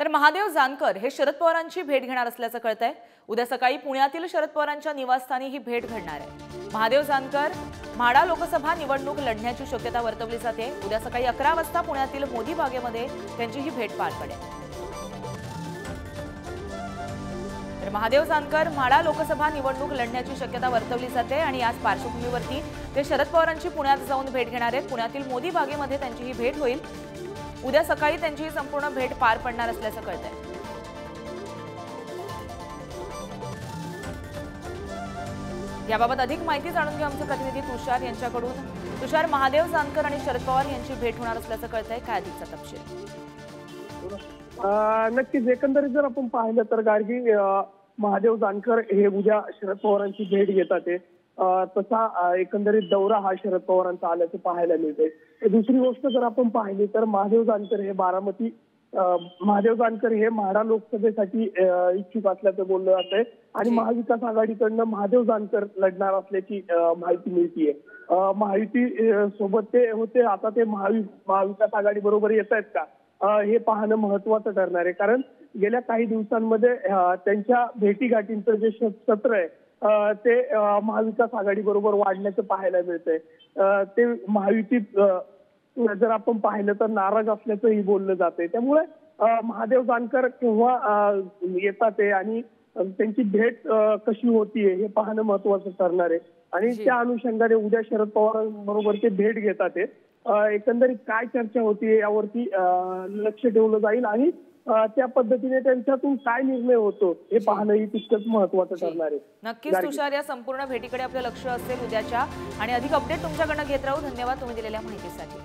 तर महादेव जानकर हे शरद पवारांची भेट घेणार असल्याचं कळतंय। उद्या सकाळी पुण्यातील शरद पवारांच्या निवासस्थानी ही भेट घडणार आहे। महादेव जानकर म्हाडा लोकसभा निवडणूक लढण्याची शक्यता वर्तवली जाते। उद्या सकाळी 11 वाजता पुण्यातील मोदी बागेमध्ये त्यांची ही भेट पार पडेल। तर महादेव जानकर म्हाडा लोकसभा निवडणूक लढण्याची शक्यता वर्तवली जाते आणि याच पार्श्वभूमीवरती ते शरद पवारांची पुण्यात जाऊन भेट घेणार आहेत। पुण्यातील मोदी बागेमध्ये त्यांची ही भेट होईल। उद्या सकाळी त्यांची संपूर्ण भेट पार पडणार असल्याचं कळतंय। याबाबत अधिक माहिती जाणून घेऊ आमचे प्रतिनिधी तुषार यांच्याकडून। तुषार, महादेव जानकर आणि शरद पवार यांची भेट होणार असल्याचं कळतंय, काय अधिकचा तपशील? नक्कीच एकंदरीत जर आपण पाहिलं तर गार्गी महादेव जानकर हे उद्या शरद पवारांची भेट घेतात। तसा एकंदरीत दौरा हा शरद पवारांचा आल्याचं पाहायला मिळतंय। दुसरी गोष्ट जर आपण पाहिली तर महादेव जानकर हे म्हाडा लोकसभेसाठी इच्छुक असल्याचं बोललं जातंय आणि महाविकास आघाडीकडनं महादेव जानकर लढणार असल्याची माहिती मिळतीये। महायुती सोबत ते होते, आता ते महाविकास आघाडी बरोबर येत आहेत का हे पाहणं महत्वाचं ठरणार आहे। कारण गेल्या काही दिवसांमध्ये त्यांच्या भेटीगाठींचं जे सत्र आहे ते महाविकास आघाडी बरोबर वाढण्याचं पाहायला मिळतंय। ते महायुतीत जर आपण पाहिलं तर नाराज असल्याचंही बोललं जातंय। त्यामुळे महादेव जानकर केव्हा येतात आणि त्यांची भेट कशी होतीये हे पाहणं महत्वाचं ठरणार आहे आणि त्या अनुषंगाने उद्या शरद पवारांबरोबर ते भेट घेतात। एकंदरीत काय चर्चा होतीये यावरती लक्ष ठेवलं जाईल आणि त्या पद्धतीने त्यांच्यातून काय निर्णय होतो हे पाहणंही तितकंच महत्वाचं ठरणार आहे। नक्कीच तुषार, या संपूर्ण भेटीकडे आपलं लक्ष असेल उद्याच्या आणि अधिक अपडेट तुमच्याकडनं घेत राहू। धन्यवाद तुम्ही दिलेल्या माहितीसाठी।